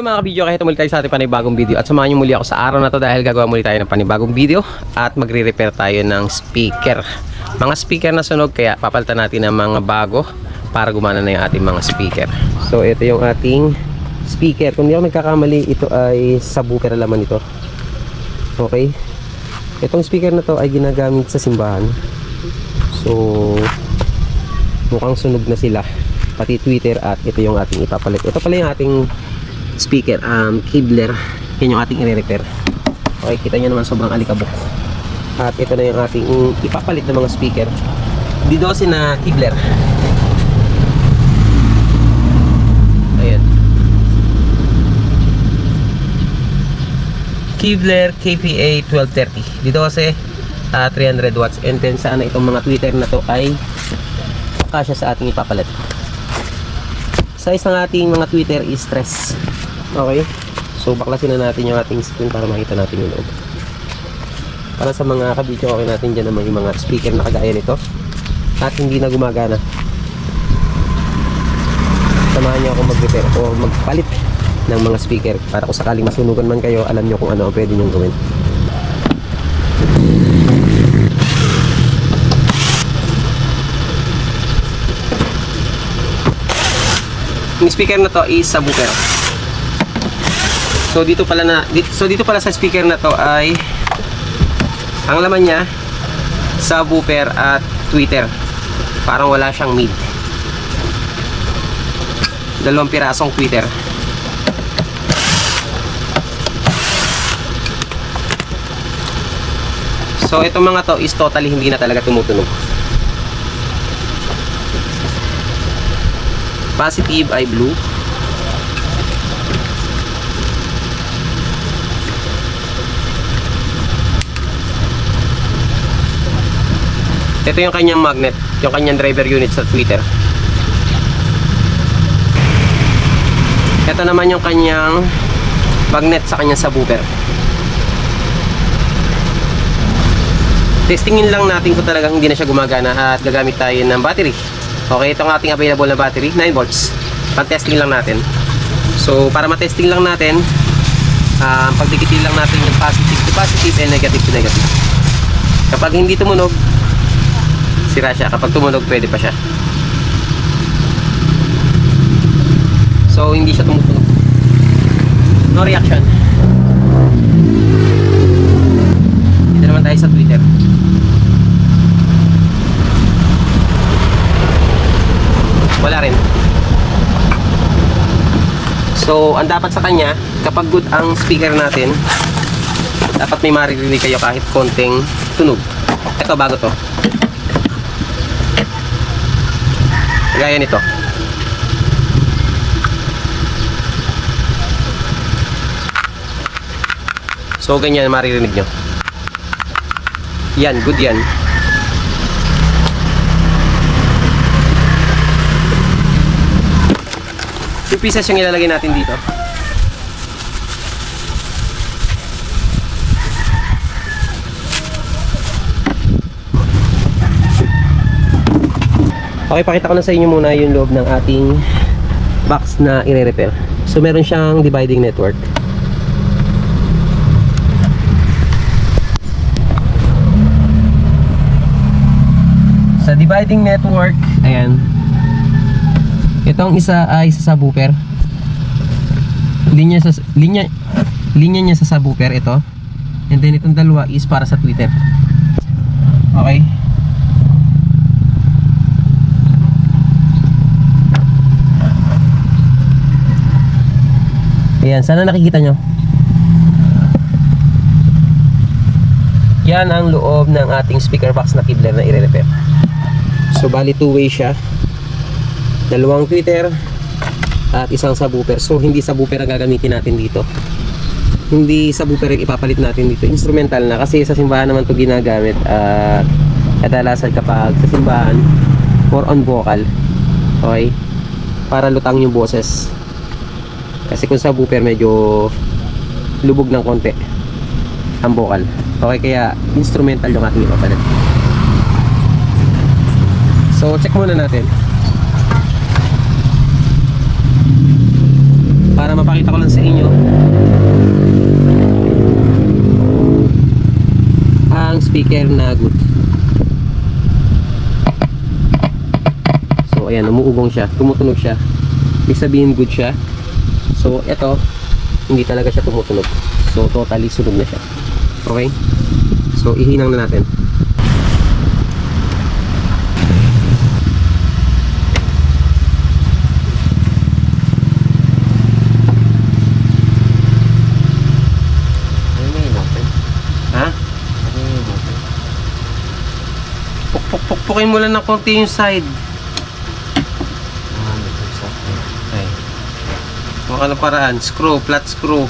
Hello mga kabidyo, kahit muli tayo sa ating panibagong video at samahan nyo muli ako sa araw na to dahil gagawa muli tayo ng panibagong video at magre-repair tayo ng speaker. Mga speaker na sunog kaya papalitan natin ng mga bago para gumana na yung ating mga speaker. So ito yung ating speaker. Kung di ako nagkakamali, ito ay subwoofer laman ito. Okay. Itong speaker na to ay ginagamit sa simbahan. So mukhang sunog na sila, pati tweeter, at ito yung ating ipapalit. Ito pala yung ating speaker, Kibler. Yan yung ating i-repair. Okay, kita nyo naman sobrang alikabok. At ito na yung ating ipapalit ng mga speaker. D12 na Kibler. Ayan. Kibler KPA 1230. D12, 300 watts. And then sana itong mga tweeter na to ay kasya sa ating ipapalit. Size ng ating mga tweeter is 3. Okay, so baklasin na natin yung ating screen para makita natin yung loob. Para sa mga kabidyo, okay natin dyan naman yung mga speaker na kagaya nito at hindi na gumagana. Samahan nyo ako mag-repair o magpalit ng mga speaker para kung sakaling masunugan man kayo, alam nyo kung ano ang pwede nyo gawin. Yung speaker na to is subwoofer. So dito pala sa speaker na to ay ang laman niya subwoofer at tweeter. Parang wala siyang mid. 2 pirasong tweeter. So itong mga to is totally hindi na talaga tumutunog. Positive ay blue. Ito yung kanyang magnet, yung kanyang driver unit sa tweeter. Ito naman yung kanyang magnet sa kanyang subwoofer. Testingin lang natin kung talagang hindi na siya gumagana at gagamit tayo ng battery. Okay, ito ang ating available na battery, 9 volts. Pag-testing lang natin. So, para ma-testing lang natin, pagdikitin lang natin yung positive to positive and negative to negative. Kapag hindi tumunog, sira siya. Kapag tumunog, pwede pa siya. So, hindi siya tumutunog. No reaction. Dito naman tayo sa tweeter. Wala rin. So, ang dapat sa kanya, kapag good ang speaker natin, dapat may maririnig kayo kahit konting tunog. Ito, bago to. Gaya nito. So ganyan maririnig nyo. Yan, good yan. Yung pieces yung ilalagay natin dito. Okay, pakita ko na sa inyo muna yung loob ng ating box na i-repair. So meron siyang dividing network. Sa dividing network, ayan. Itong isa ay sa subwoofer. Linya niya sa subwoofer ito. And then itong dalawa is para sa tweeter. Okay. Ayan, sana nakikita nyo. Yan ang loob ng ating speaker box na Kibler na i-repair. So bali 2-way siya. 2 tweeter at isang subwoofer. So hindi subwoofer ang gagamitin natin dito. Hindi subwoofer ang ipapalit natin dito. Instrumental na kasi sa simbahan naman to ginagamit. Kadalasan kapag sa simbahan, more on vocal. Okay? Para lutang yung boses. Kasi kung subwoofer medyo lubog ng konti ang vocal. Okay, kaya instrumental yung ating ipapalit. So check muna natin. mapakita ko lang sa inyo ang speaker na good. So ayan, umuugong siya, tumutunog siya, ibig sabihin good siya. So ito, hindi talaga siya tumutunog, so totally sunog na siya. Okay, so ihinang na natin. Pukpukin mo lang ng konti yung side. Okay. Maka na paraan. Screw, flat screw.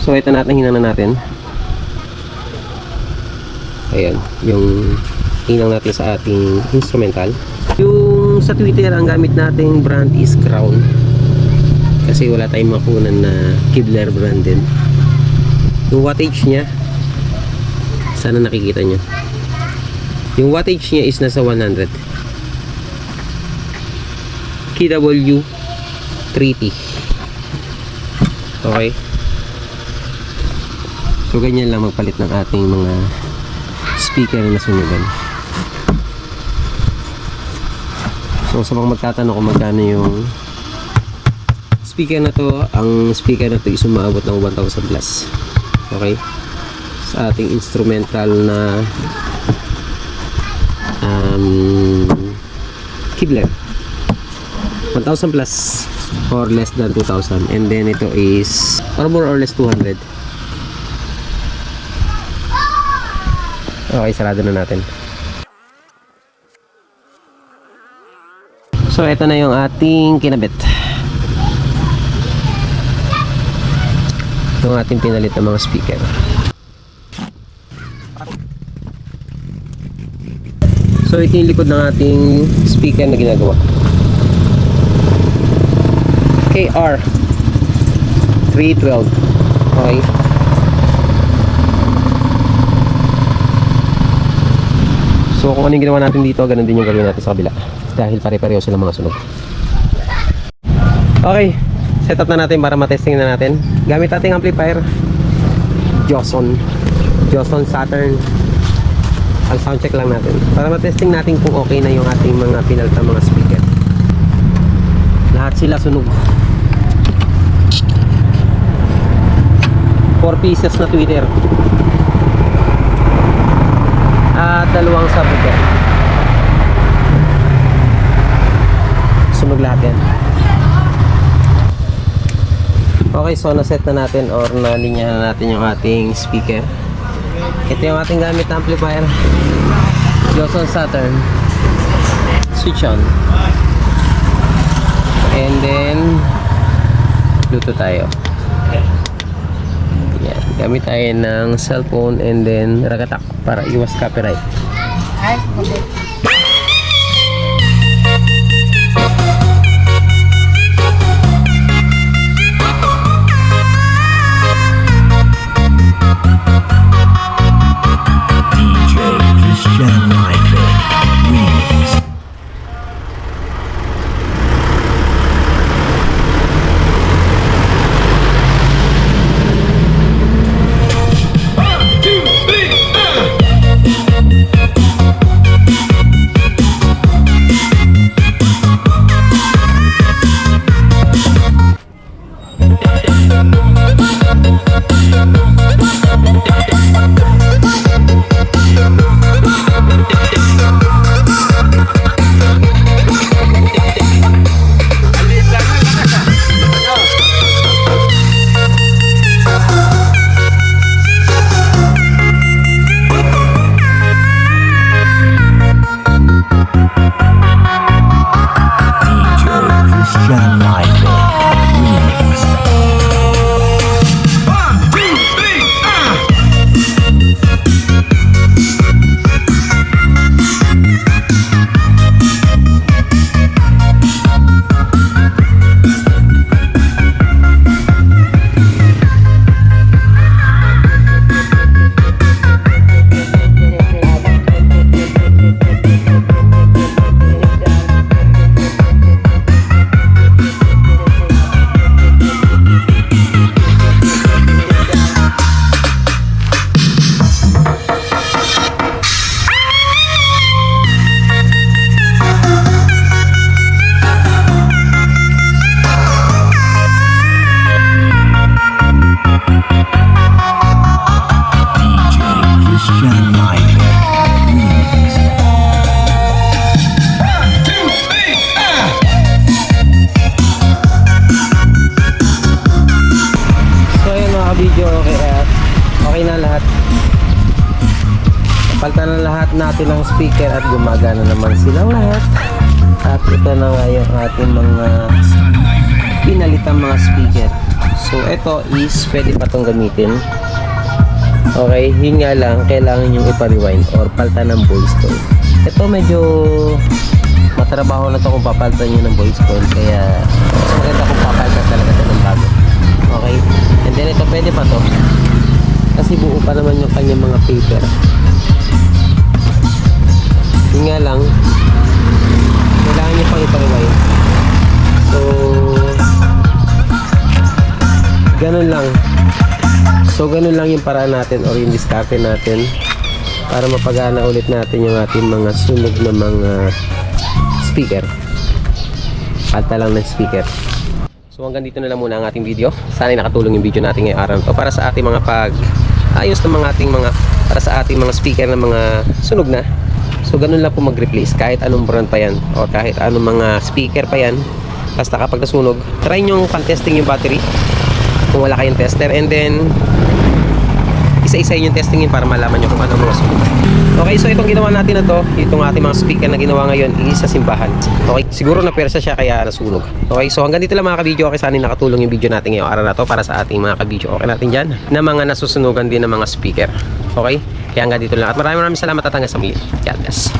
So ito natin, hinang na natin. Ayan, yung hinang natin sa ating instrumental. Yung sa Twitter, ang gamit nating brand is Crown. Kasi wala tayong makunan na Kibler brand din. Yung wattage niya, sana nakikita nyo. Yung wattage niya is nasa 100. KW 3T. Okay. So ganyan lang magpalit ng ating mga speaker na sunugan. So sa mga magtatanong kung magkano yung speaker na to, ang speaker na to is umaabot ng 1,000 plus. Okay? Sa ating instrumental na Kibler, 1,000 plus or less than 2,000, and then ito is or more or less 200. Okay, sarado na natin. So ito na yung ating kinabit. Yung ating pinalit ng mga speaker. So ito yung likod ng ating speaker na ginagawa. KR 312. Okay. So kung ano yung ginawa natin dito, ganun din yung gawin natin sa kabila. Dahil pare-pareho silang mga sunog. Okay, set up na natin para matesting na natin. Gamit ating amplifier Joson Saturn. Ang sound check lang natin para matesting natin kung okay na yung ating mga pinalta mga speaker. Lahat sila sunog. 4 pieces na tweeter at 2 subwoofer. Sunog lahat yan. Okay, so naset na natin or nalinyahan na natin yung ating speaker. Ito yung ating gamit na amplifier Joson Saturn. Switch on, and then Bluetooth tayo. Yan, gamit tayo ng cellphone and then ragatak para iwas copyright. ka-video, okay na lahat. Napalitan na lahat natin ng speaker at gumagana naman silang lahat. At ito na nga yung ating mga pinalitang mga speaker. So ito is pwede pa itong gamitin. Okay, hinga lang, kailangan yung ipa-rewind or palitan ng voice coil. Ito medyo matrabaho na to kung papalitan nyo ng voice coil, kaya mas maganda kung papalitan talaga ito ng bago. Okay, and then ito pwede pa to kasi buo pa naman yung kanyang mga paper. Hinga lang, kailangan nyo pang ipa-rewind. So ganun lang. So ganun lang yung paraan natin or yung diskarte natin para mapagana ulit natin yung ating mga sunog na mga speaker. Palta lang ng speaker. So hanggang dito na lang muna ang ating video. Sana nakatulong yung video natin ngayong araw to para sa ating mga ayos ng mga ating mga para sa ating mga speaker na mga sunog na. So ganun lang po mag-replace kahit anong brand pa yan o kahit anong mga speaker pa yan. Basta kapag nasunog, try nyo pan-testing yung battery kung wala kayong tester, and then isa-isa yung testingin para malaman nyo kung ano mga sunog. Okay, so itong ginawa natin na to, itong ating mga speaker na ginawa ngayon is sa simbahan. Okay, siguro na persa siya kaya nasunog. Okay, so hanggang dito lang mga kabidyo. Okay, sana nakatulong yung video natin ngayong araw na to para sa ating mga kabidyo. Okay natin dyan na mga nasusunugan din ng mga speaker. Okay, kaya hanggang dito lang at maraming salamat at hanggang sa muli. God bless.